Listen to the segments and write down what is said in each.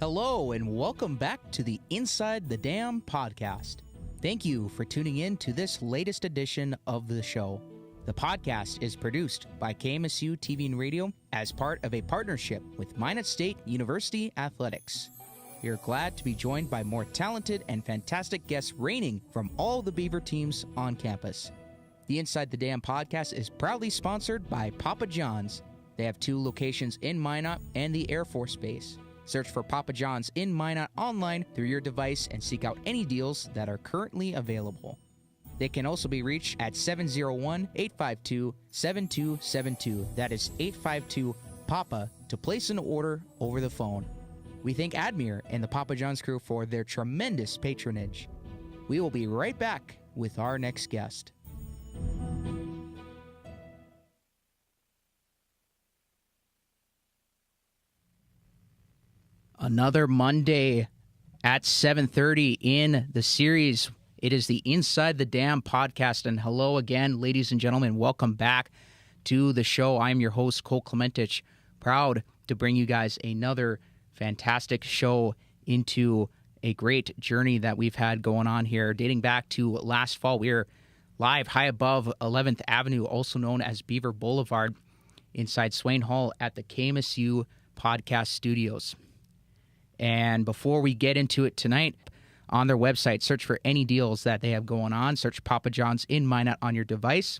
Hello, and welcome back to the Inside the Dam podcast. Thank you for tuning in to this latest edition of the show. The podcast is produced by KMSU TV and Radio as part of a partnership with Minot State University Athletics. We are glad to be joined by more talented and fantastic guests reigning from all the Beaver teams on campus. The Inside the Dam podcast is proudly sponsored by Papa John's. They have 2 locations in Minot and the Air Force Base. Search for Papa John's in Minot online through your device and seek out any deals that are currently available. They can also be reached at 701-852-7272. That is 852-PAPA to place an order over the phone. We thank Admir and the Papa John's crew for their tremendous patronage. We will be right back with our next guest. Another Monday at 7:30 in the series. It is the Inside the Dam podcast. And hello again, ladies and gentlemen. Welcome back to the show. I'm your host, Cole Clementich. Proud to bring you guys another fantastic show into a great journey that we've had going on here, dating back to last fall. We're live high above 11th Avenue, also known as Beaver Boulevard, inside Swain Hall at the KMSU Podcast Studios. And before we get into it tonight, on their website, search for any deals that they have going on. Search Papa John's in Minot on your device.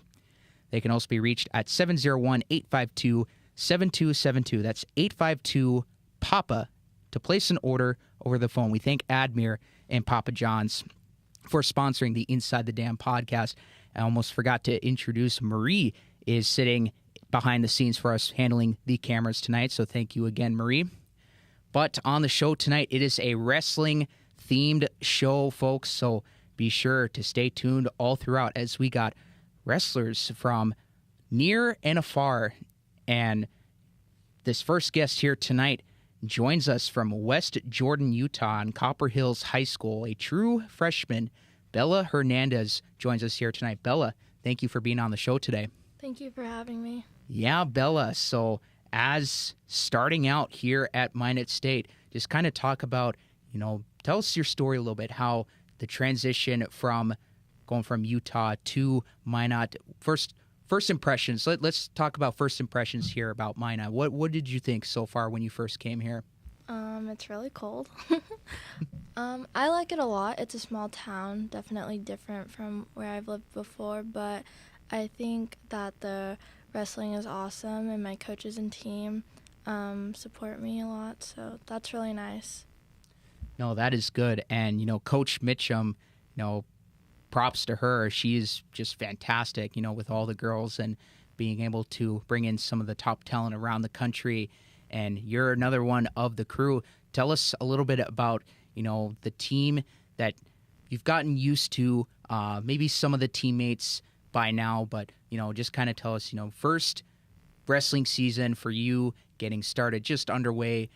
They can also be reached at 701-852-7272. That's 852-PAPA to place an order over the phone. We thank Admir and Papa John's for sponsoring the Inside the Dam podcast. I almost forgot to introduce Marie is sitting behind the scenes for us, handling the cameras tonight. So thank you again, Marie. But on the show tonight, it is a wrestling-themed show, folks, so be sure to stay tuned all throughout as we got wrestlers from near and afar. And this first guest here tonight joins us from West Jordan, Utah, in Copper Hills High School. A true freshman, Bella Hernandez, joins us here tonight. Bella, thank you for being on the show today. Thank you for having me. Yeah, Bella, so as starting out here at Minot State, just kind of talk about, tell us your story a little bit, how the transition from going from Utah to Minot, first impressions. Let's talk about first impressions here about Minot. What did you think so far when you first came here? It's really cold. I like it a lot. It's a small town, definitely different from where I've lived before, but I think that the wrestling is awesome, and my coaches and team support me a lot, so that's really nice. No, that is good. And, Coach Mitchum, props to her. She's just fantastic, with all the girls and being able to bring in some of the top talent around the country. And you're another one of the crew. Tell us a little bit about, the team that you've gotten used to, maybe some of the teammates by now, but just kind of tell us, first wrestling season for you, getting started, just underway,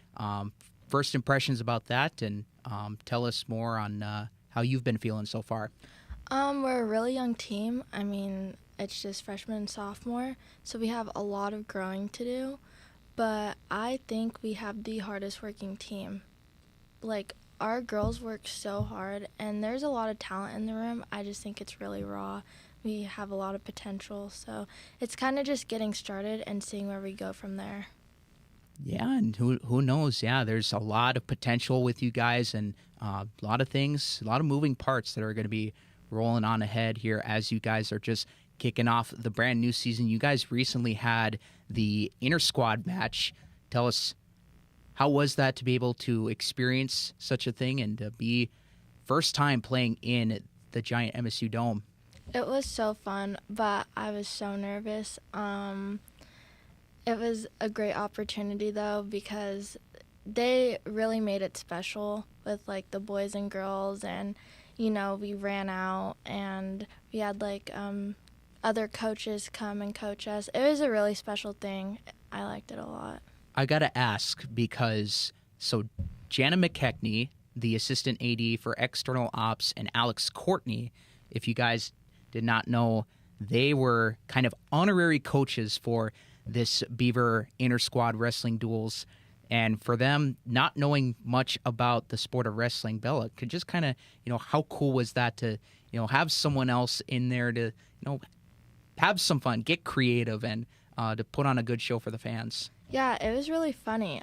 first impressions about that, and tell us more on how you've been feeling so far. We're a really young team. I mean, it's just freshman and sophomore, so we have a lot of growing to do, but I think we have the hardest working team. Like, our girls work so hard, and there's a lot of talent in the room. I just think it's really raw. We have a lot of potential, so it's kind of just getting started and seeing where we go from there. Yeah, and who knows? Yeah, there's a lot of potential with you guys, and a lot of things, a lot of moving parts that are going to be rolling on ahead here as you guys are just kicking off the brand new season. You guys recently had the inter-squad match. Tell us, how was that to be able to experience such a thing and to be first time playing in the giant MSU Dome? It was so fun, but I was so nervous. It was a great opportunity, though, because they really made it special with, the boys and girls, and, we ran out, and we had, other coaches come and coach us. It was a really special thing. I liked it a lot. I got to ask because, Jana McKechnie, the assistant AD for external ops, and Alex Courtney, if you guys did not know, they were kind of honorary coaches for this Beaver inter-squad wrestling duels. And for them, not knowing much about the sport of wrestling, Bella could just kind of, how cool was that to, have someone else in there to, have some fun, get creative, and to put on a good show for the fans. Yeah, it was really funny.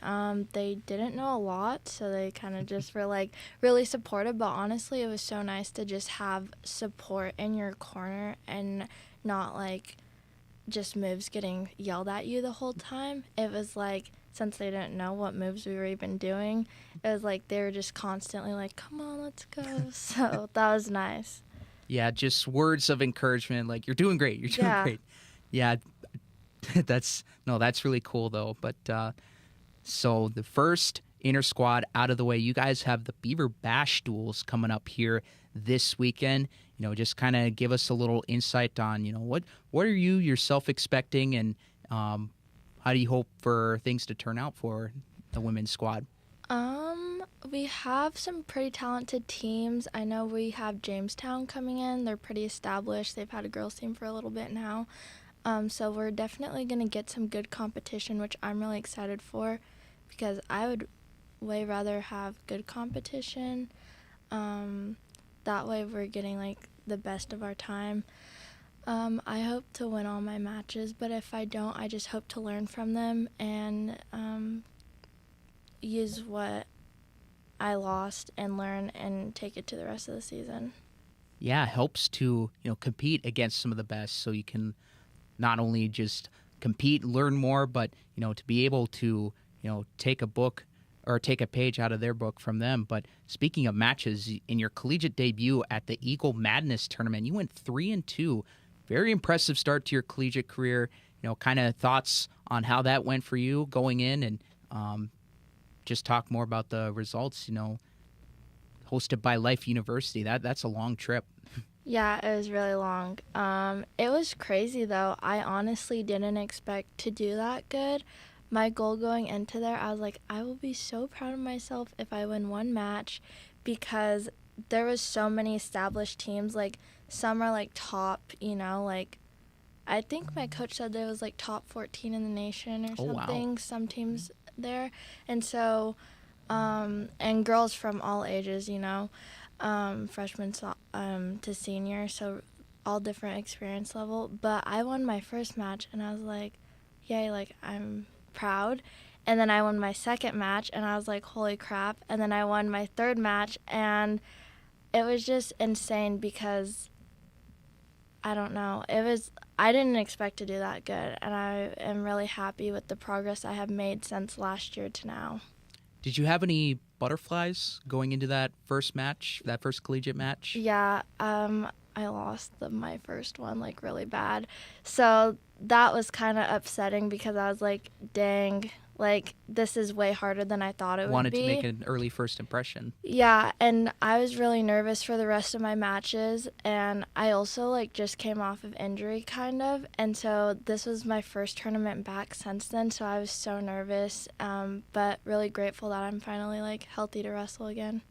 They didn't know a lot, so they kind of just were like really supportive. But honestly, it was so nice to just have support in your corner and not like just moves getting yelled at you the whole time. It was like, since they didn't know what moves we were even doing, it was like they were just constantly like, "Come on, let's go." So that was nice. Yeah, just words of encouragement, like, you're doing great, you're doing great. Yeah, that's really cool though. But so the first inter squad out of the way, you guys have the Beaver Bash duels coming up here this weekend. Just kind of give us a little insight on, what are you yourself expecting, and how do you hope for things to turn out for the women's squad? We have some pretty talented teams. I know we have Jamestown coming in. They're pretty established. They've had a girls team for a little bit now. So we're definitely going to get some good competition, which I'm really excited for, because I would way rather have good competition. That way we're getting like the best of our time. I hope to win all my matches, but if I don't, I just hope to learn from them and use what I lost and learn and take it to the rest of the season. Yeah, it helps to, compete against some of the best, so you can not only just compete, learn more, but, to be able to, take a book or take a page out of their book from them. But speaking of matches, in your collegiate debut at the Eagle Madness tournament, you went 3-2. Very impressive start to your collegiate career. Kind of thoughts on how that went for you going in, and just talk more about the results. Hosted by Life University. That's a long trip. Yeah, it was really long. It was crazy though. I honestly didn't expect to do that good. My goal going into there, I was like, I will be so proud of myself if I win one match, because there was so many established teams. Like, some are like top, like I think my coach said there was like top 14 in the nation or something. Wow. Some teams there. And so, and girls from all ages, freshman to senior, so all different experience level. But I won my first match, and I was like, yay, like, I'm proud. And then I won my second match, and I was like, holy crap. And then I won my third match, and it was just insane because, I don't know, I didn't expect to do that good, and I am really happy with the progress I have made since last year to now. Did you have any butterflies going into that first match, that first collegiate match? Yeah, I lost my first one, like, really bad. So that was kind of upsetting because I was like, dang, like, this is way harder than I thought it would be. Wanted to make an early first impression. Yeah, and I was really nervous for the rest of my matches, and I also, like, just came off of injury, kind of, and so this was my first tournament back since then, so I was so nervous, but really grateful that I'm finally, like, healthy to wrestle again.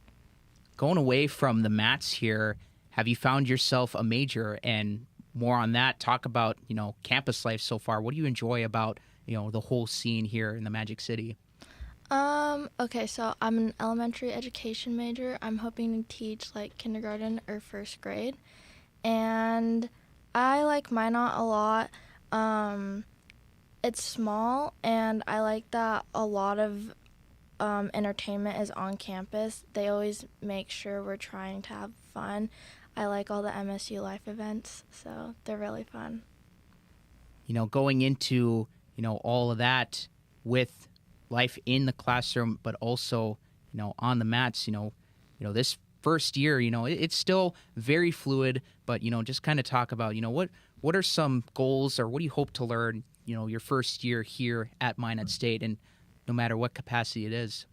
Going away from the mats here, have you found yourself a major? And more on that, talk about, campus life so far. What do you enjoy about, the whole scene here in the Magic City? Okay, so I'm an elementary education major. I'm hoping to teach like kindergarten or first grade. And I like Minot a lot. It's small, and I like that a lot of entertainment is on campus. They always make sure we're trying to have fun. I like all the MSU Life events, so they're really fun. Going into, all of that with life in the classroom, but also, on the mats, this first year, it's still very fluid, but, just kind of talk about, what are some goals, or what do you hope to learn, your first year here at Minot State, and no matter what capacity it is?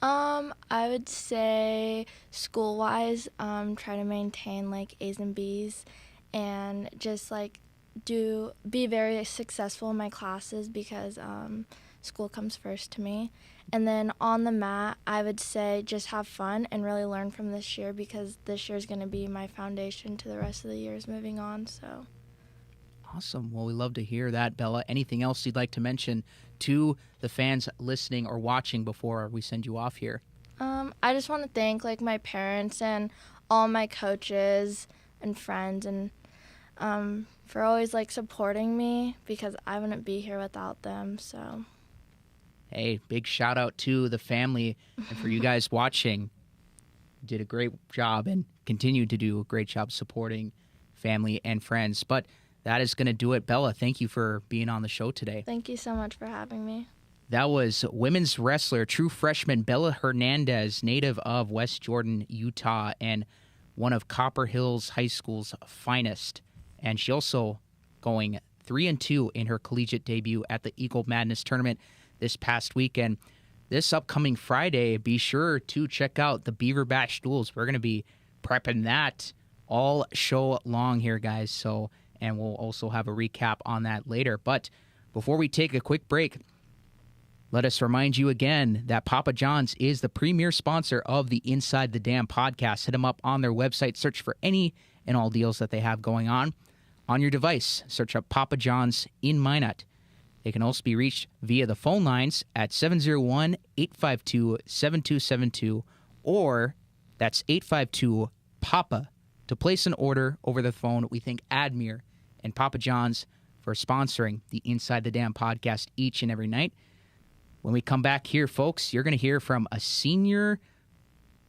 I would say school-wise, try to maintain like A's and B's, and just like be very successful in my classes, because school comes first to me. And then on the mat, I would say just have fun and really learn from this year, because this year is going to be my foundation to the rest of the years moving on. So Awesome. Well, we love to hear that, Bella. Anything else you'd like to mention to the fans listening or watching before we send you off here? I just want to thank my parents and all my coaches and friends and for always supporting me because I wouldn't be here without them. So, hey, big shout out to the family and for you guys watching. You did a great job and continue to do a great job supporting family and friends. But that is going to do it. Bella, thank you for being on the show today. Thank you so much for having me. That was women's wrestler, true freshman Bella Hernandez, native of West Jordan, Utah, and one of Copper Hills High School's finest. And she also going 3-2 in her collegiate debut at the Eagle Madness tournament this past weekend. This upcoming Friday, be sure to check out the Beaver Bash duels. We're going to be prepping that all show long here, guys. So, and we'll also have a recap on that later. But before we take a quick break, let us remind you again that Papa John's is the premier sponsor of the Inside the Dam podcast. Hit them up on their website. Search for any and all deals that they have going on your device. Search up Papa John's in Minot. They can also be reached via the phone lines at 701-852-7272 or that's 852-PAPA to place an order over the phone. We thank Admir and Papa John's for sponsoring the Inside the Dam podcast each and every night. When we come back here, folks, you're going to hear from a senior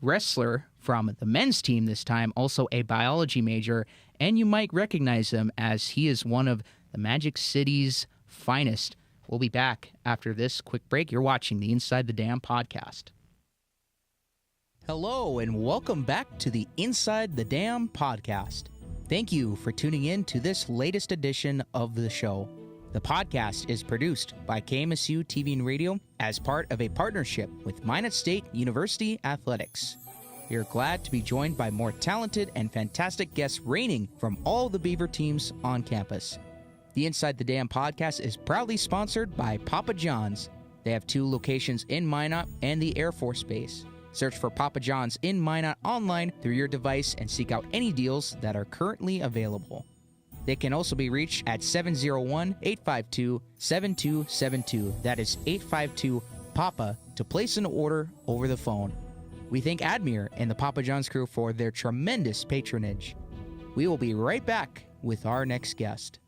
wrestler from the men's team this time, also a biology major, and you might recognize him as he is one of the Magic City's finest. We'll be back after this quick break. You're watching the Inside the Dam podcast. Hello, and welcome back to the Inside the Dam podcast. Thank you for tuning in to this latest edition of the show. The podcast is produced by KMSU TV and Radio as part of a partnership with Minot State University Athletics. We are glad to be joined by more talented and fantastic guests reigning from all the Beaver teams on campus. The Inside the Dam podcast is proudly sponsored by Papa John's. They have 2 locations in Minot and the Air Force Base. Search for Papa John's in Minot online through your device and seek out any deals that are currently available. They can also be reached at 701-852-7272. That is 852-PAPA to place an order over the phone. We thank Admir and the Papa John's crew for their tremendous patronage. We will be right back with our next guest.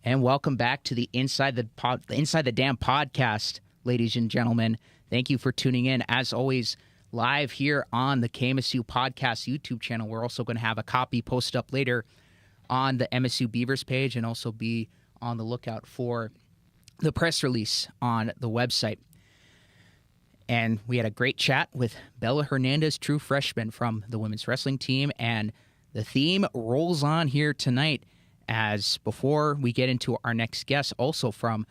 And welcome back to the Inside the Dam podcast, ladies and gentlemen. Thank you for tuning in. As always, live here on the KMSU Podcast YouTube channel. We're also going to have a copy posted up later on the MSU Beavers page and also be on the lookout for the press release on the website. And we had a great chat with Bella Hernandez, true freshman from the women's wrestling team. And the theme rolls on here tonight as before we get into our next guest, also from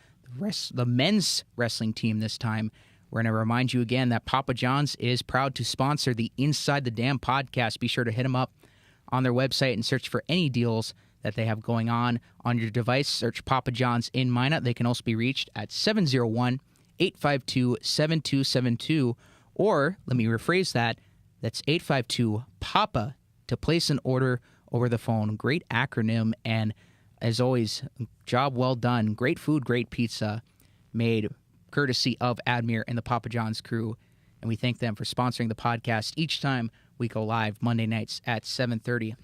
the men's wrestling team this time, we're going to remind you again that Papa John's is proud to sponsor the Inside the Dam podcast. Be sure to hit them up on their website and search for any deals that they have going on your device. Search Papa John's in Minot. They can also be reached at 701-852-7272. Or, let me rephrase that, that's 852-PAPA to place an order over the phone. Great acronym, and as always, job well done. Great food, great pizza made courtesy of Admir and the Papa John's crew, and we thank them for sponsoring the podcast each time we go live Monday nights at 7:30.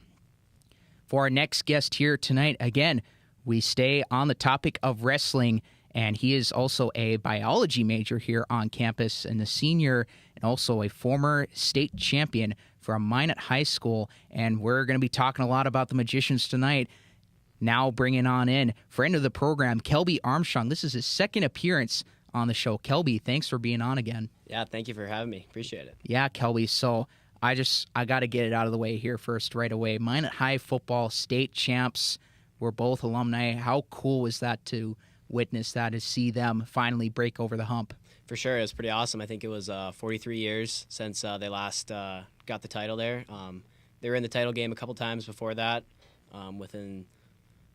For our next guest here tonight, again, we stay on the topic of wrestling, and he is also a biology major here on campus and a senior and also a former state champion from Minot High School, and we're going to be talking a lot about the Magicians tonight. Now bringing on in friend of the program, Kelby Armstrong. This is his second appearance on the show. Kelby, thanks for being on again. Yeah, thank you for having me. Appreciate it. Yeah, Kelby. So I got to get it out of the way here first right away. Minot High football state champs. We're both alumni. How cool was that to witness that, to see them finally break over the hump? For sure. It was pretty awesome. I think it was 43 years since they last got the title there. They were in the title game a couple times before that within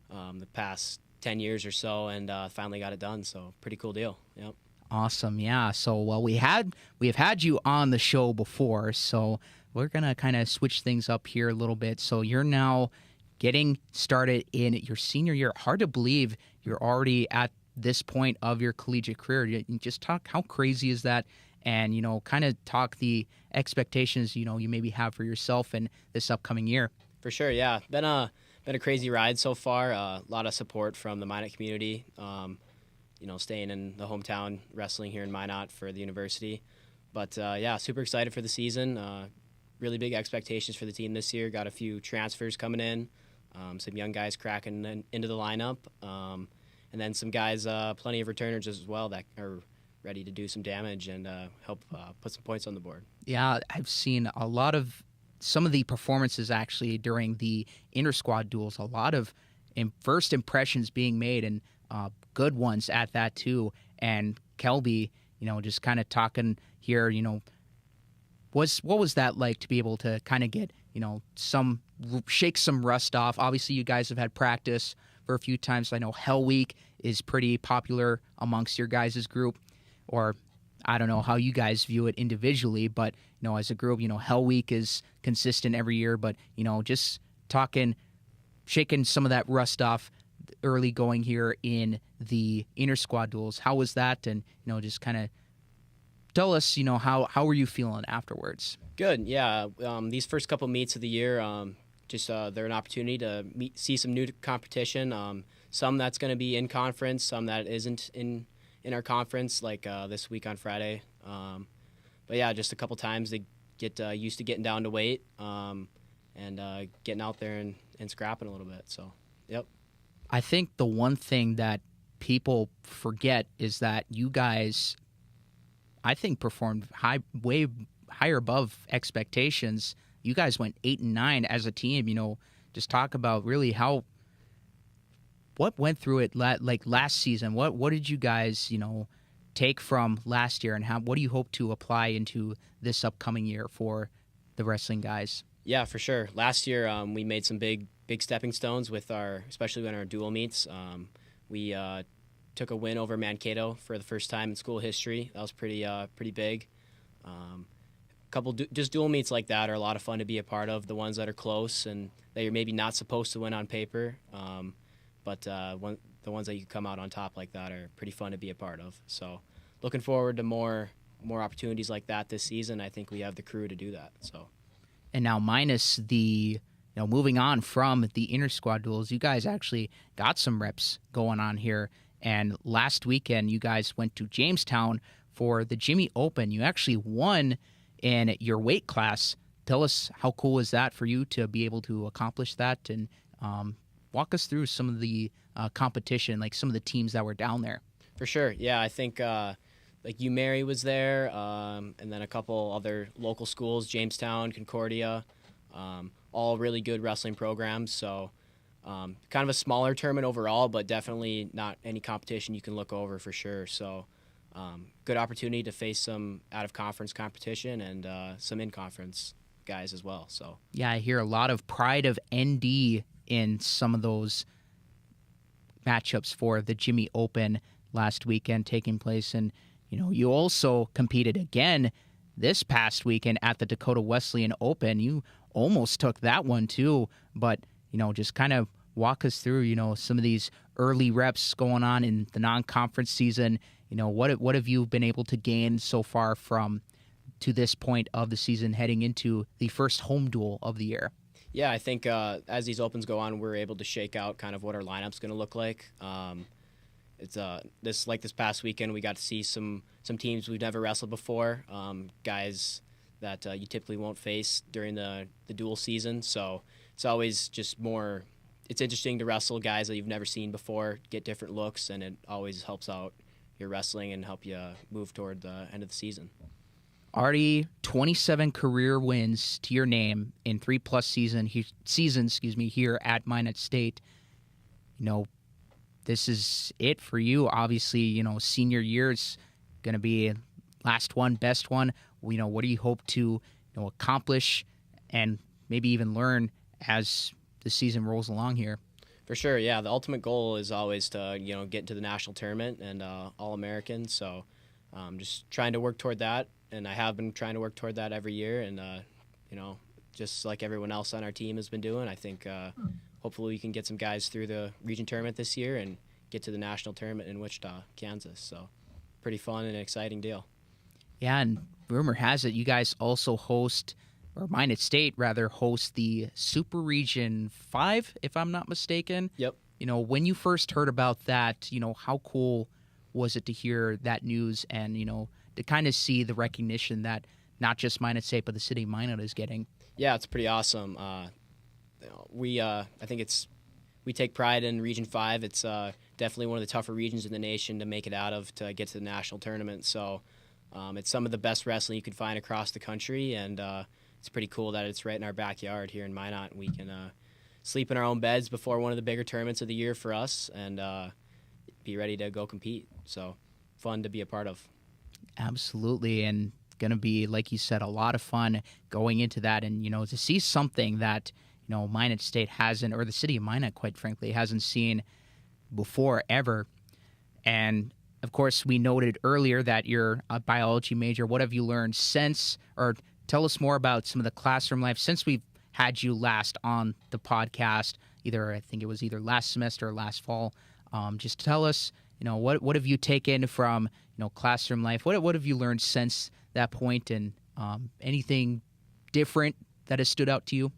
the past 10 years or so, and finally got it done. So pretty cool deal. Yep. Awesome. Yeah. So, well, we have had you on the show before. So we're going to kind of switch things up here a little bit. So you're now getting started in your senior year. Hard to believe you're already at this point of your collegiate career. You just talk, how crazy is that? And, kind of talk the expectations, you maybe have for yourself in this upcoming year. For sure, yeah. Been a crazy ride so far. A lot of support from the Minot community. Staying in the hometown, wrestling here in Minot for the university. But, yeah, super excited for the season. Really big expectations for the team this year. Got a few transfers coming in, some young guys cracking into the lineup, and then some guys, plenty of returners as well that are ready to do some damage and help put some points on the board. Yeah, I've seen some of the performances actually during the inter-squad duels, a lot of first impressions being made, and good ones at that too. And Kelby, just kind of talking here, what was that like to be able to kind of get, shake some rust off? Obviously, you guys have had practice for a few times. I know Hell Week is pretty popular amongst your guys' group, or I don't know how you guys view it individually, but, as a group, Hell Week is consistent every year, but, just shaking some of that rust off early going here in the inter-squad duels. How was that? And, just kind of tell us, how were you feeling afterwards? Good, yeah. These first couple meets of the year, they're an opportunity to see some new competition. Some that's going to be in conference, some that isn't in our conference, like this week on Friday. But yeah, just a couple times to get used to getting down to weight and getting out there and scrapping a little bit. So, yep. I think the one thing that people forget is that you guys, I think, performed way higher above expectations. You guys went 8-9 as a team. Just talk about really what went through it like last season. What did you guys take from last year, and what do you hope to apply into this upcoming year for the wrestling guys? Yeah, for sure. Last year we made some big stepping stones especially in our dual meets. We took a win over Mankato for the first time in school history. That was pretty big. Couple just dual meets like that are a lot of fun to be a part of. The ones that are close and that you're maybe not supposed to win on paper, but the ones that you come out on top like that are pretty fun to be a part of. So, looking forward to more opportunities like that this season. I think we have the crew to do that. So, and now minus the moving on from the inter-squad duels, you guys actually got some reps going on here. And last weekend, you guys went to Jamestown for the Jimmy Open. You actually won in your weight class. Tell us, how cool is that for you to be able to accomplish that, and walk us through some of the competition, like some of the teams that were down there. For sure, yeah. I think like UMary was there, and then a couple other local schools, Jamestown, Concordia, all really good wrestling programs. So kind of a smaller tournament overall, but definitely not any competition you can look over for sure. So good opportunity to face some out-of-conference competition and some in-conference guys as well. So yeah, I hear a lot of pride of ND in some of those matchups for the Jimmy Open last weekend taking place. And, you also competed again this past weekend at the Dakota Wesleyan Open. You almost took that one too, but, just kind of walk us through, some of these early reps going on in the non-conference season. What have you been able to gain so far to this point of the season heading into the first home duel of the year? Yeah, I think as these opens go on, we're able to shake out kind of what our lineup's going to look like. It's this past weekend, we got to see some teams we've never wrestled before, guys that you typically won't face during the dual season. So it's always just more. It's interesting to wrestle guys that you've never seen before, get different looks, and it always helps out your wrestling and help you move toward the end of the season. Already 27 career wins to your name in 3+ seasons here at Minot State. This is it for you. Obviously, senior year is going to be last one, best one. What do you hope to accomplish and maybe even learn as the season rolls along here? For sure, yeah. The ultimate goal is always to get into the national tournament and All-American. So just trying to work toward that. And I have been trying to work toward that every year, and just like everyone else on our team has been doing. I think hopefully we can get some guys through the region tournament this year and get to the national tournament in Wichita, Kansas. So pretty fun and exciting deal. Yeah, and rumor has it you guys also host, or Minot State rather, host the Super Region 5, if I'm not mistaken. Yep. When you first heard about that, how cool was it to hear that news and, to kind of see the recognition that not just Minot State, but the city of Minot is getting? Yeah, it's pretty awesome. I think we take pride in Region 5. It's definitely one of the tougher regions in the nation to make it out of to get to the national tournament. So it's some of the best wrestling you can find across the country, and it's pretty cool that it's right in our backyard here in Minot, and we can sleep in our own beds before one of the bigger tournaments of the year for us and be ready to go compete. So fun to be a part of. Absolutely, and going to be, like you said, a lot of fun going into that, and to see something that Minot State hasn't, or the city of Minot, quite frankly, hasn't seen before ever. And of course, we noted earlier that you're a biology major. What have you learned since, or tell us more about some of the classroom life since we've had you last on the podcast? I think it was either last semester or last fall. Just tell us, what have you taken from classroom life? What have you learned since that point, and anything different that has stood out to you?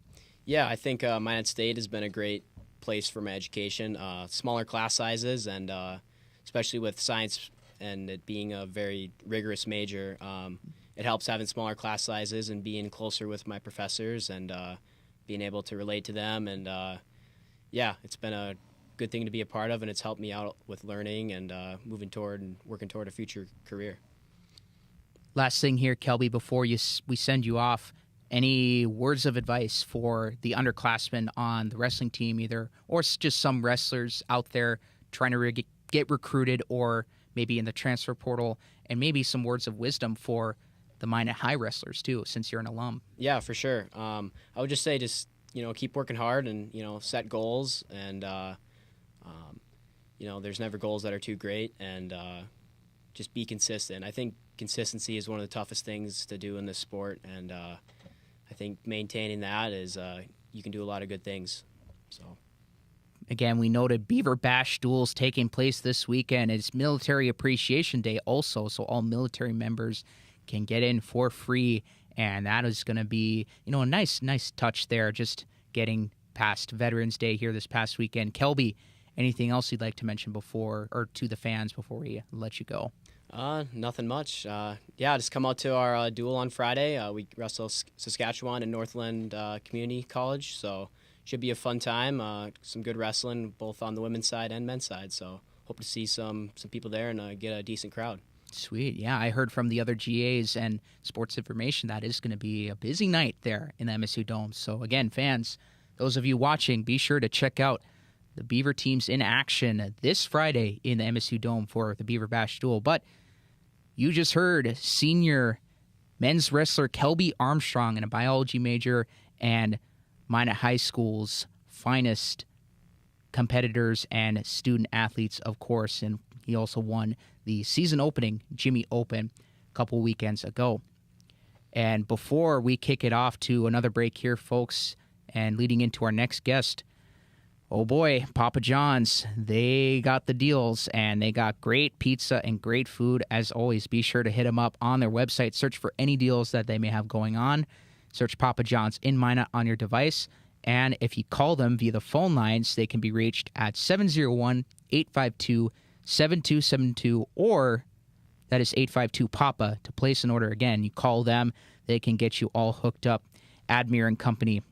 Yeah, I think Minot State has been a great place for my education. Smaller class sizes, and especially with science and it being a very rigorous major, it helps having smaller class sizes and being closer with my professors and being able to relate to them. And it's been a good thing to be a part of, and it's helped me out with learning and moving toward and working toward a future career. Last thing here, Kelby, before we send you off, any words of advice for the underclassmen on the wrestling team, or just some wrestlers out there trying to get recruited, or maybe in the transfer portal, and maybe some words of wisdom for the Minot High wrestlers too, since you're an alum? Yeah, for sure. I would just say keep working hard and set goals, and there's never goals that are too great, and just be consistent. I think consistency is one of the toughest things to do in this sport, and I think maintaining that is you can do a lot of good things. So, again, we noted Beaver Bash duels taking place this weekend. It's Military Appreciation Day also, so all military members can get in for free, and that is going to be a nice touch there, just getting past Veterans Day here this past weekend. Kelby, anything else you'd like to mention before, or to the fans before we let you go? Nothing much. Just come out to our duel on Friday. We wrestle Saskatchewan and Northland Community College, so should be a fun time. Some good wrestling, both on the women's side and men's side. So hope to see some people there and get a decent crowd. Sweet. Yeah, I heard from the other GAs and Sports Information that is going to be a busy night there in the MSU Dome. So again, fans, those of you watching, be sure to check out the Beaver teams in action this Friday in the MSU Dome for the Beaver Bash duel. But you just heard senior men's wrestler Kelby Armstrong, and a biology major, and Minot High School's finest competitors and student athletes, of course. And he also won the season opening Jimmy Open a couple weekends ago. And before we kick it off to another break here, folks, and leading into our next guest, oh boy, Papa John's, they got the deals, and they got great pizza and great food as always. Be sure to hit them up on their website. Search for any deals that they may have going on. Search Papa John's in Minot on your device. And if you call them via the phone lines, they can be reached at 701-852-7272, or that is 852-PAPA to place an order. Again, you call them, they can get you all hooked up. Admir and Company,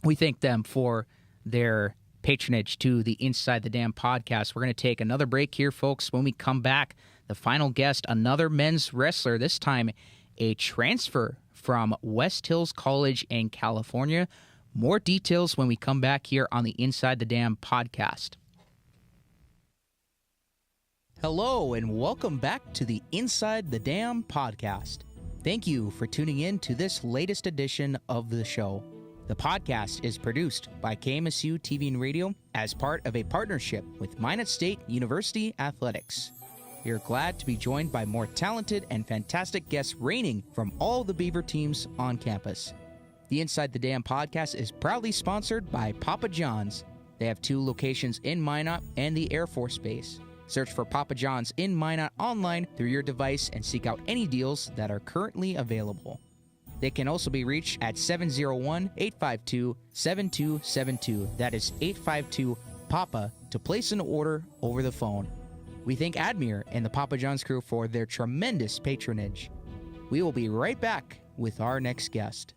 we thank them for their patronage to the Inside the Dam podcast. We're going to take another break here, folks. When we come back, the final guest, another men's wrestler, this time a transfer from West Hills College in California. More details when we come back here on the Inside the Dam podcast. Hello, and welcome back to the Inside the Dam podcast. Thank you for tuning in to this latest edition of the show. The podcast is produced by KMSU TV and Radio as part of a partnership with Minot State University Athletics. We are glad to be joined by more talented and fantastic guests reigning from all the Beaver teams on campus. The Inside the Dam podcast is proudly sponsored by Papa John's. They have 2 locations in Minot and the Air Force Base. Search for Papa John's in Minot online through your device and seek out any deals that are currently available. They can also be reached at 701-852-7272. That is 852-PAPA to place an order over the phone. We thank Admir and the Papa John's crew for their tremendous patronage. We will be right back with our next guest.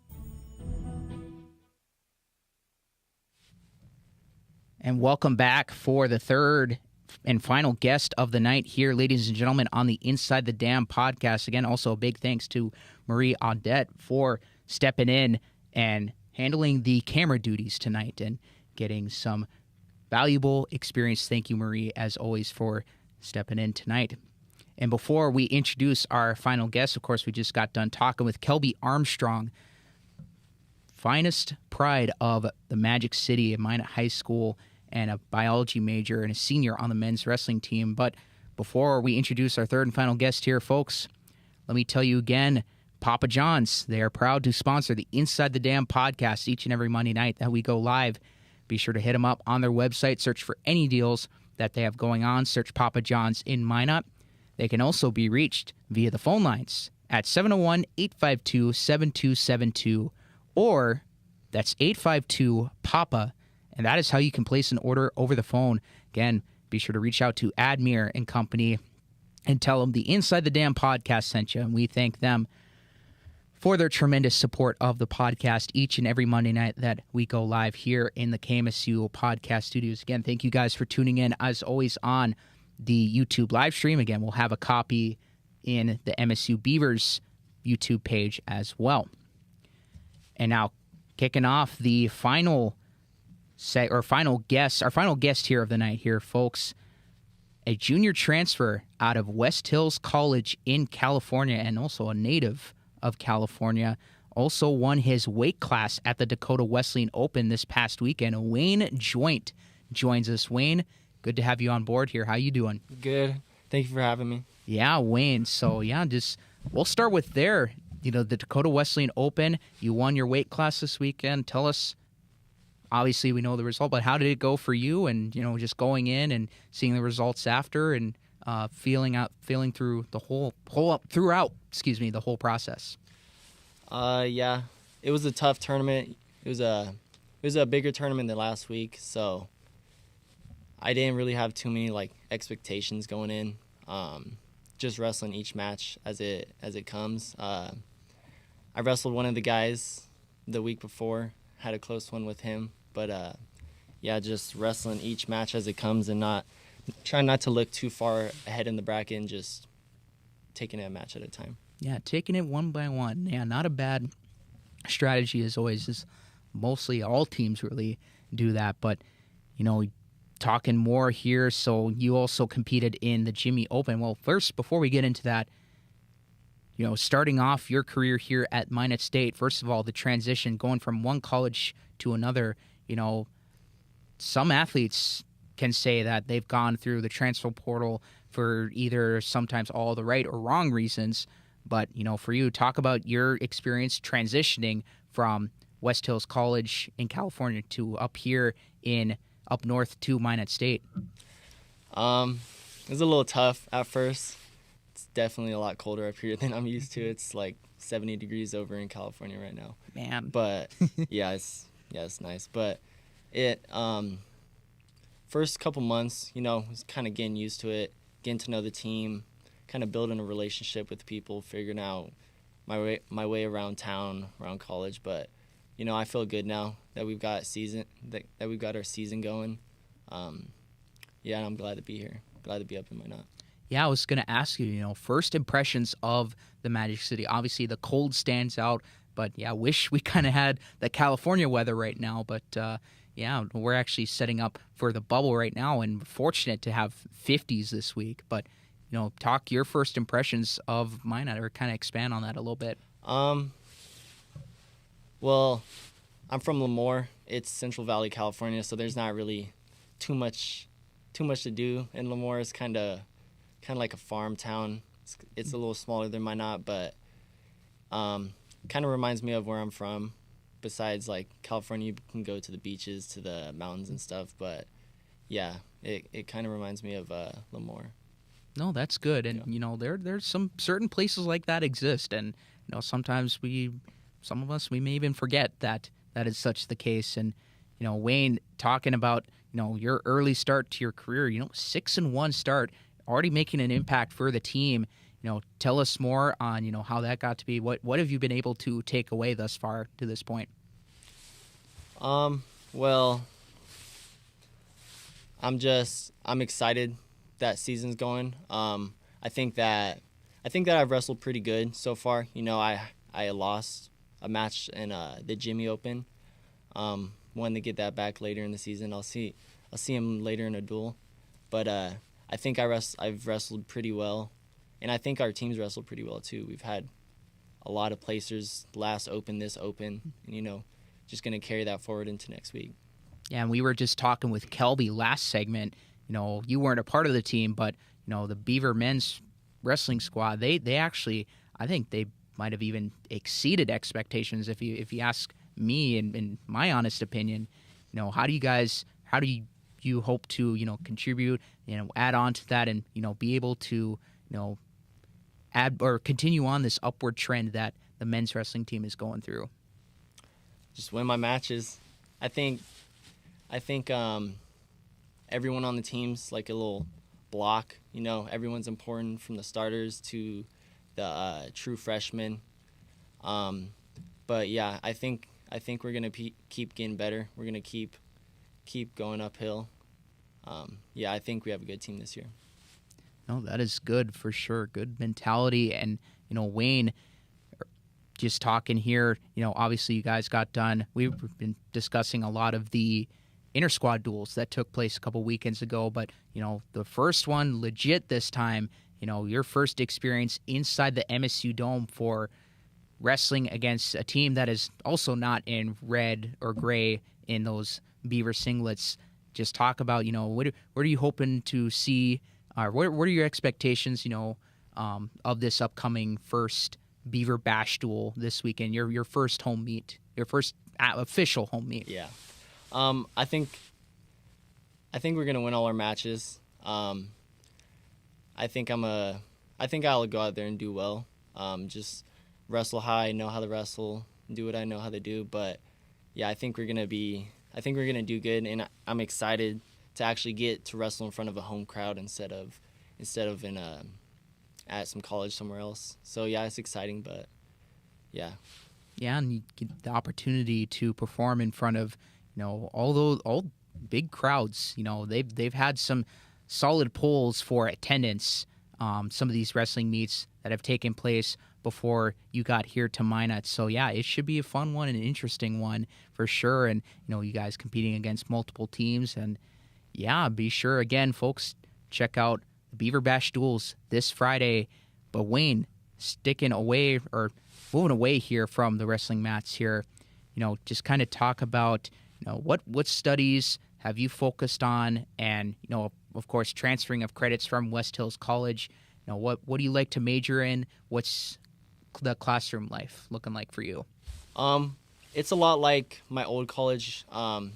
And welcome back for the third and final guest of the night here, ladies and gentlemen, on the Inside the Dam podcast. Again, also a big thanks to Marie Audette for stepping in and handling the camera duties tonight and getting some valuable experience. Thank you, Marie, as always, for stepping in tonight. And before we introduce our final guest, of course, we just got done talking with Kelby Armstrong, finest pride of the Magic City at Minot High School, and a biology major and a senior on the men's wrestling team. But before we introduce our third and final guest here, folks, let me tell you again, Papa John's, they are proud to sponsor the Inside the Dam podcast each and every Monday night that we go live. Be sure to hit them up on their website, search for any deals that they have going on, search Papa John's in Minot. They can also be reached via the phone lines at 701-852-7272, or that's 852-PAPA, and that is how you can place an order over the phone. Again, be sure to reach out to Admir and company and tell them the Inside the Dam podcast sent you, and we thank them for their tremendous support of the podcast each and every Monday night that we go live here in the KMSU podcast studios. Again, thank you guys for tuning in, as always, on the YouTube live stream. Again, we'll have a copy in the MSU Beavers YouTube page as well. And now, kicking off the final guest here of the night here, folks, a junior transfer out of West Hills College in California and also a native of California, also won his weight class at the Dakota Wesleyan Open this past weekend. Wayne Joint joins us. Wayne, good to have you on board here. How you doing? Good. Thank you for having me. Yeah, Wayne. So, we'll start with the Dakota Wesleyan Open. You won your weight class this weekend. Tell us, obviously we know the result, but how did it go for you? And, just going in and seeing the results after and feeling through the whole process. Yeah, it was a tough tournament. It was a bigger tournament than last week, so I didn't really have too many expectations going in. Just wrestling each match as it comes. I wrestled one of the guys the week before, had a close one with him, but just wrestling each match as it comes and trying not to look too far ahead in the bracket and just taking it a match at a time. Yeah, taking it one by one. Yeah, not a bad strategy as always. Is mostly all teams really do that, but talking more here. So you also competed in the Jimmy Open. Well, first, before we get into that, starting off your career here at Minot State, first of all, the transition going from one college to another, some athletes can say that they've gone through the transfer portal for either sometimes all the right or wrong reasons. But, for you, talk about your experience transitioning from West Hills College in California to up north to Minot State. It was a little tough at first. It's definitely a lot colder up here than I'm used to. It's like 70 degrees over in California right now. Man. But it's nice. But it first couple months, was kind of getting used to it, getting to know the team, kind of building a relationship with people, figuring out my way around town, around college. But I feel good now that we've got that we've got our season going. And I'm glad to be here. Glad to be up in Minot. Yeah, I was going to ask you, first impressions of the Magic City. Obviously, the cold stands out, but I wish we kind of had the California weather right now. But we're actually setting up for the bubble right now, and fortunate to have 50s this week. But talk your first impressions of Minot, or kind of expand on that a little bit. Well, I'm from Lemoore. It's Central Valley, California, so there's not really too much to do in Lemoore. It's kind of like a farm town. It's a little smaller than Minot, but kind of reminds me of where I'm from. besides like California, you can go to the beaches, to the mountains and stuff. But yeah, it kind of reminds me of Lemoore. No, that's good. And, there's some certain places like that exist. And, sometimes some of us, we may even forget that is such the case. And, Wayne, talking about, your early start to your career, 6-1 start, already making an impact for the team. Tell us more on, how that got to be. What have you been able to take away thus far to this point? Well, I'm excited that season's going. I think that I've wrestled pretty good so far. I lost a match in the Jimmy Open. Wanted to get that back later in the season. I'll see him later in a duel, but I think I've wrestled pretty well, and I think our team's wrestled pretty well too. We've had a lot of placers last Open, this Open, and just gonna carry that forward into next week. Yeah, and we were just talking with Kelby last segment. You weren't a part of the team, but the Beaver men's wrestling squad, they actually, I think they might have even exceeded expectations if you ask me, in my honest opinion. How do you hope to contribute, add on to that, and be able to add or continue on this upward trend that the men's wrestling team is going through? Just win my matches. I think everyone on the team's like a little block. Everyone's important, from the starters to the true freshmen. But yeah, I think we're gonna keep getting better. We're gonna keep going uphill. Yeah, I think we have a good team this year. No, that is good for sure. Good mentality. And Wayne, just talking here, obviously you guys got done. We've been discussing a lot of the inter-squad duels that took place a couple weekends ago, but the first one legit this time, your first experience inside the MSU Dome for wrestling against a team that is also not in red or gray in those Beaver singlets. Just talk about, what are you hoping to see, or what are your expectations, of this upcoming first Beaver Bash duel this weekend, your first home meet, your first official home meet? Yeah. I think we're gonna win all our matches. I think I'll go out there and do well. Just wrestle high, know how to wrestle, do what I know how to do. But yeah, I think we're gonna do good, and I'm excited to actually get to wrestle in front of a home crowd instead of in at some college somewhere else. So yeah, it's exciting, but yeah. Yeah, and you get the opportunity to perform in front of all big crowds. They've had some solid polls for attendance. Some of these wrestling meets that have taken place before you got here to Minot. So yeah, it should be a fun one and an interesting one for sure. And you guys competing against multiple teams. And yeah, be sure again, folks, check out the Beaver Bash duels this Friday. But Wayne, sticking away or moving away here from the wrestling mats here, just kind of talk about what studies have you focused on, and of course transferring of credits from West Hills College. What do you like to major in? What's the classroom life looking like for you? It's a lot like my old college. It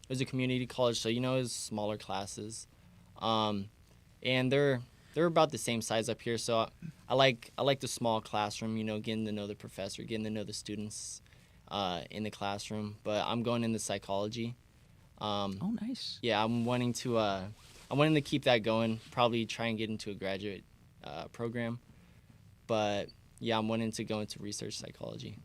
was a community college, so it was smaller classes, and they're about the same size up here. So I like the small classroom. Getting to know the professor, getting to know the students in the classroom. But I'm going into psychology. Oh, nice. Yeah, I'm wanting to keep that going. Probably try and get into a graduate program. But yeah, I'm wanting to go into research psychology.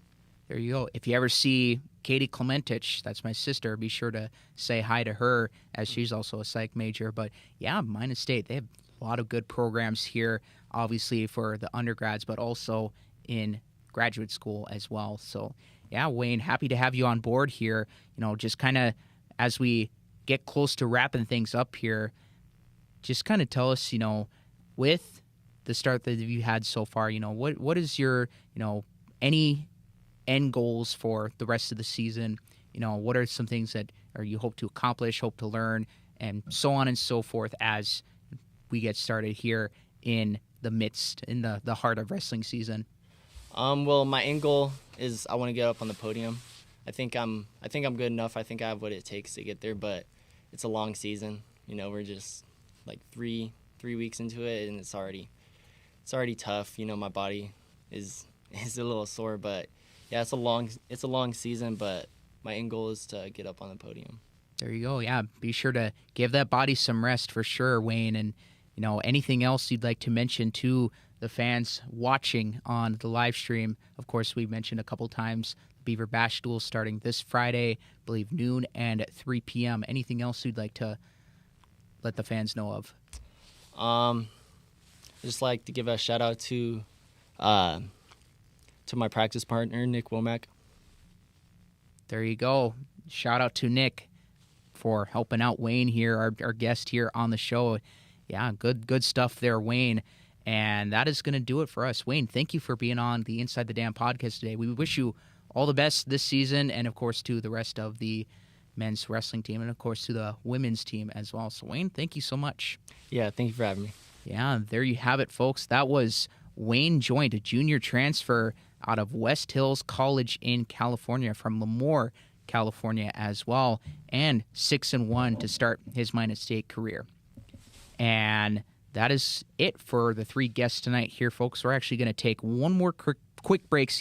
There you go. If you ever see Katie Clementich, that's my sister, be sure to say hi to her, as she's also a psych major. But yeah, Minot State, they have a lot of good programs here, obviously for the undergrads, but also in graduate school as well. So yeah, Wayne, happy to have you on board here. Just kind of as we get close to wrapping things up here, just kind of tell us, with the start that you had so far, what is your, any end goals for the rest of the season? What are some things that you hope to accomplish, hope to learn, and so on and so forth as we get started here in the heart of wrestling season? Well, my end goal is I want to get up on the podium. I think I'm good enough. I think I have what it takes to get there, but it's a long season. We're just like three weeks into it, and it's already tough. My body is a little sore, but yeah, it's a long season, but my end goal is to get up on the podium. There you go. Yeah, be sure to give that body some rest for sure, Wayne. And, anything else you'd like to mention to the fans watching on the live stream? Of course, we mentioned a couple times the Beaver Bash Duel starting this Friday, I believe noon and at 3 p.m. Anything else you'd like to let the fans know of? I'd just like to give a shout out to my practice partner, Nick Womack. There you go. Shout out to Nick for helping out Wayne here, our guest here on the show. Yeah, good stuff there, Wayne. And that is going to do it for us. Wayne, thank you for being on the Inside the Dam podcast today. We wish you all the best this season, and of course to the rest of the men's wrestling team, and of course to the women's team as well. So Wayne, thank you so much. Yeah, thank you for having me. Yeah, there you have it, folks. That was Wayne Joint, a junior transfer out of West Hills College in California, from Lemoore, California as well, and 6-1 to start his Minot State career. And that is it for the three guests tonight here, folks. We're actually going to take one more quick break,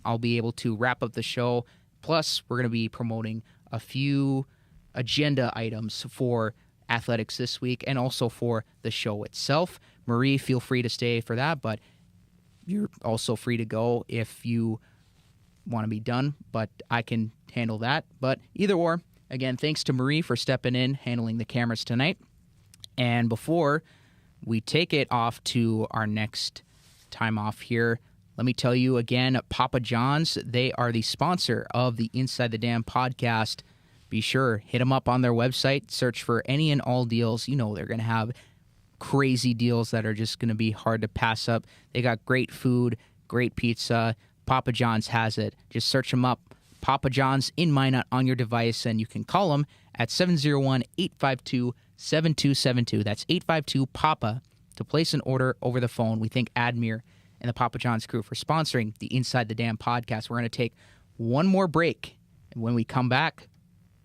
I'll be able to wrap up the show. Plus, we're going to be promoting a few agenda items for athletics this week and also for the show itself. Marie, feel free to stay for that, but you're also free to go if you want to be done, but I can handle that. But either or, again, thanks to Marie for stepping in, handling the cameras tonight. And before we take it off to our next time off here, let me tell you again, Papa John's, they are the sponsor of the Inside the Dam podcast. Be sure, hit them up on their website, search for any and all deals. They're going to have crazy deals that are just going to be hard to pass up. They got great food, great pizza. Papa John's has it. Just search them up, Papa John's in Minot on your device, and you can call them at 701-852-7272. That's 852-PAPA to place an order over the phone. We thank Admir and the Papa John's crew for sponsoring the Inside the Dam podcast. We're going to take one more break, and when we come back,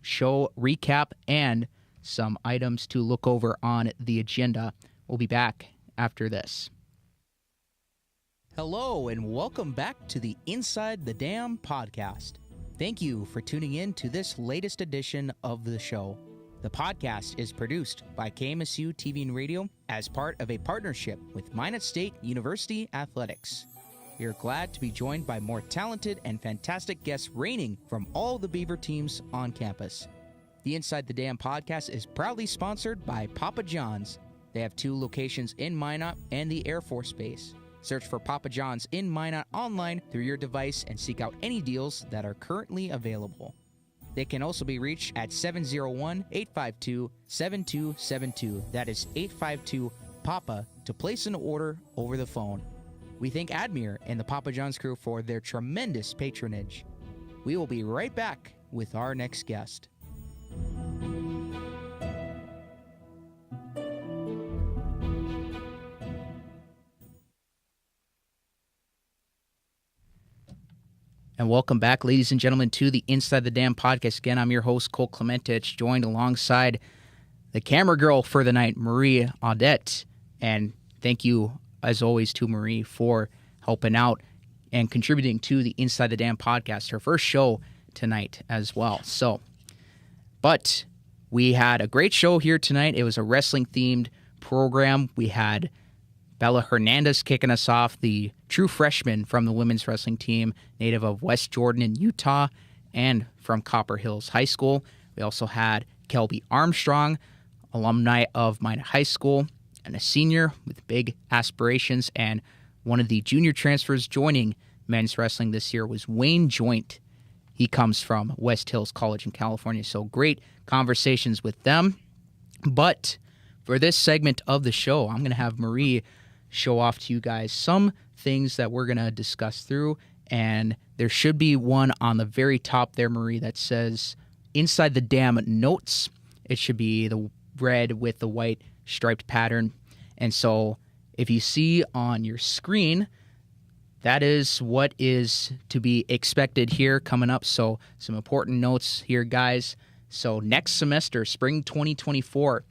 show recap and some items to look over on the agenda. We'll be back after this. Hello, and welcome back to the Inside the Dam podcast. Thank you for tuning in to this latest edition of the show. The podcast is produced by KMSU TV and Radio as part of a partnership with Minot State University Athletics. We are glad to be joined by more talented and fantastic guests reigning from all the Beaver teams on campus. The Inside the Dam podcast is proudly sponsored by Papa John's. They have 2 locations in Minot and the Air Force Base. Search for Papa John's in Minot online through your device and seek out any deals that are currently available. They can also be reached at 701-852-7272. That is 852-PAPA to place an order over the phone. We thank Admir and the Papa John's crew for their tremendous patronage. We will be right back with our next guest. And welcome back, ladies and gentlemen, to the Inside the Dam podcast. Again, I'm your host, Cole Clementich, joined alongside the camera girl for the night, Marie Audette. And thank you, as always, to Marie for helping out and contributing to the Inside the Dam podcast, her first show tonight as well. But we had a great show here tonight. It was a wrestling-themed program. We had Bella Hernandez kicking us off, the true freshman from the women's wrestling team, native of West Jordan in Utah and from Copper Hills High School. We also had Kelby Armstrong, alumni of Minot High School, and a senior with big aspirations. And one of the junior transfers joining men's wrestling this year was Wayne Joint. He comes from West Hills College in California. So great conversations with them. But for this segment of the show, I'm going to have Marie show off to you guys some things that we're going to discuss through. And there should be one on the very top there, Marie, that says Inside the Dam Notes. It should be the red with the white striped pattern. And so if you see on your screen, that is what is to be expected here coming up. So some important notes here, guys. So next semester, spring 2024,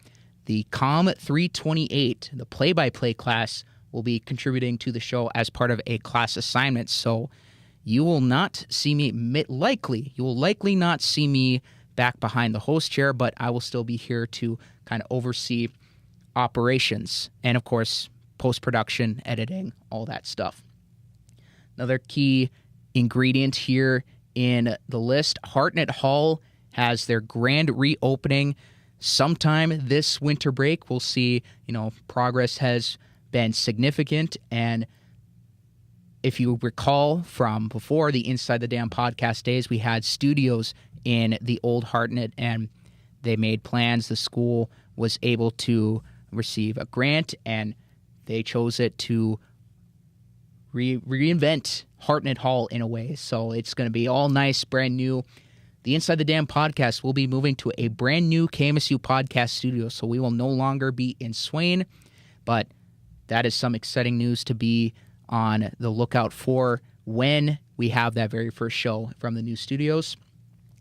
the COM 328, the play-by-play class, will be contributing to the show as part of a class assignment. So you will not see me, you will likely not see me back behind the host chair, but I will still be here to kind of oversee operations and, of course, post-production, editing, all that stuff. Another key ingredient here in the list, Hartnett Hall has their grand reopening sometime this winter break. We'll see, progress has been significant. And if you recall from before the Inside the Dam podcast days, we had studios in the old Hartnett, and they made plans. The school was able to receive a grant, and they chose it to reinvent Hartnett Hall in a way. So it's going to be all nice, brand new. The Inside the Dam podcast will be moving to a brand new KMSU podcast studio, so we will no longer be in Swain, but that is some exciting news to be on the lookout for when we have that very first show from the new studios.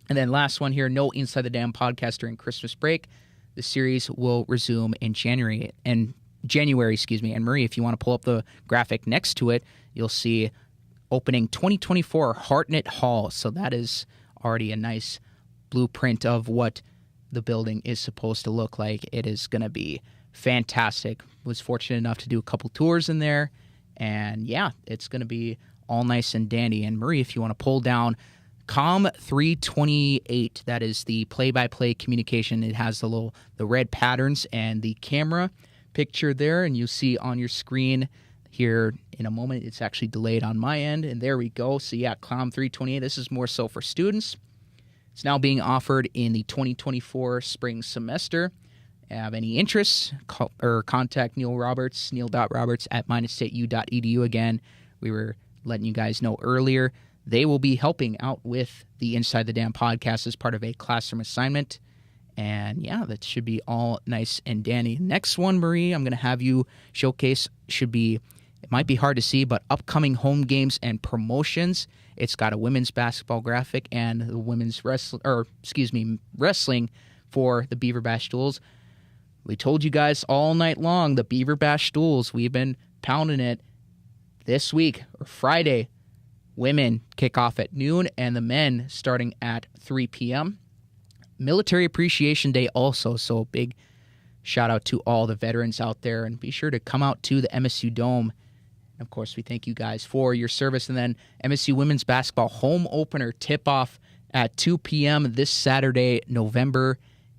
And then last one here, no Inside the Dam podcast during Christmas break. The series will resume in January. And Marie, if you want to pull up the graphic next to it, you'll see opening 2024 Hartnett Hall. So that is already a nice blueprint of what the building is supposed to look like. It is going to be fantastic. Was fortunate enough to do a couple tours in there, and yeah, it's going to be all nice and dandy. And Marie, if you want to pull down COM 328, that is the play-by-play communication. It has the red patterns and the camera picture there, and you see on your screen here in a moment. It's actually delayed on my end, and there we go. So yeah, COM 328, this is more so for students. It's now being offered in the 2024 spring semester. Have any interests, contact Neil Roberts, neil.roberts@minnestateu.edu. Again, we were letting you guys know earlier. They will be helping out with the Inside the Dam podcast as part of a classroom assignment. And yeah, that should be all nice and dandy. Next one, Marie, I'm going to have you showcase it might be hard to see, but upcoming home games and promotions. It's got a women's basketball graphic and the women's wrestling for the Beaver Bash Duels. We told you guys all night long, the Beaver Bash Duels, we've been pounding it. This week, or Friday, women kick off at noon and the men starting at 3 p.m. Military Appreciation Day also, so big shout out to all the veterans out there, and be sure to come out to the MSU Dome. Of course, we thank you guys for your service. And then MSU Women's Basketball home opener tip-off at 2 p.m. this Saturday, November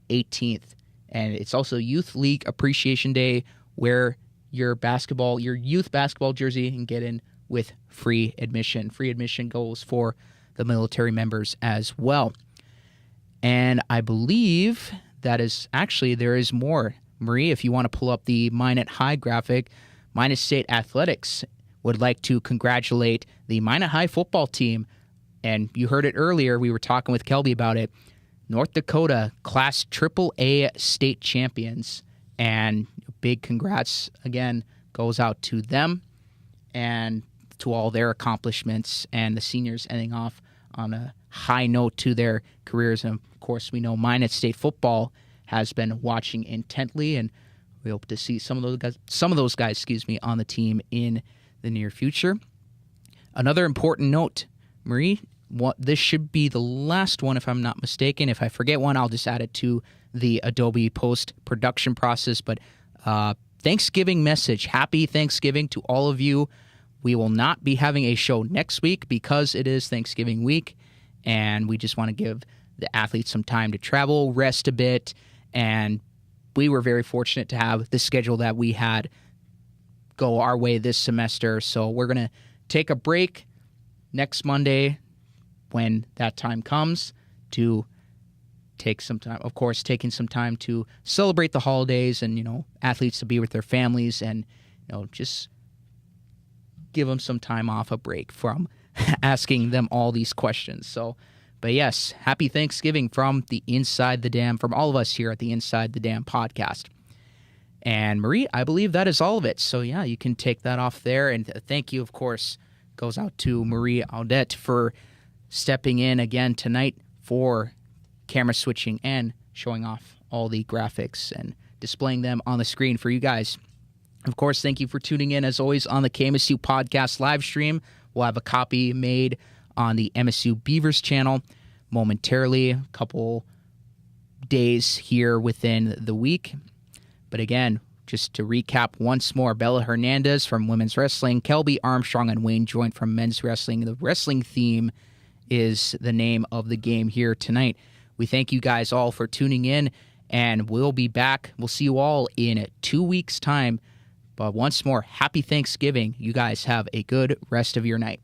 18th. And it's also Youth League Appreciation Day, where your youth basketball jersey and get in with free admission. Free admission goes for the military members as well. And I believe there is more. Marie, if you want to pull up the Minot High graphic, Minot State Athletics would like to congratulate the Minot High football team. And you heard it earlier. We were talking with Kelby about it. North Dakota Class AAA state champions. And big congrats, again, goes out to them and to all their accomplishments, and the seniors ending off on a high note to their careers. And, of course, we know Minot State football has been watching intently, and we hope to see some of those guys on the team in the near future. Another important note, Marie, this should be the last one if I'm not mistaken. If I forget one, I'll just add it to the Adobe post-production process. But Thanksgiving message. Happy Thanksgiving to all of you. We will not be having a show next week because it is Thanksgiving week, and we just want to give the athletes some time to travel, rest a bit, and we were very fortunate to have the schedule that we had go our way this semester. So we're going to take a break next Monday when that time comes to take some time, of course, taking some time to celebrate the holidays and, athletes to be with their families and, just give them some time off, a break from asking them all these questions. So, but yes, happy Thanksgiving from the Inside the Dam, from all of us here at the Inside the Dam podcast. And Marie, I believe that is all of it. So yeah, you can take that off there. And thank you, of course, goes out to Marie Audette for stepping in again tonight for camera switching and showing off all the graphics and displaying them on the screen for you guys. Of course, thank you for tuning in, as always, on the KMSU Podcast live stream. We'll have a copy made on the MSU Beavers channel momentarily, a couple days here within the week. But again, just to recap once more, Bella Hernandez from women's wrestling, Kelby, Armstrong, and Wayne Joint from men's wrestling. The wrestling theme is the name of the game here tonight. We thank you guys all for tuning in, and we'll be back. We'll see you all in 2 weeks' time. But once more, happy Thanksgiving. You guys have a good rest of your night.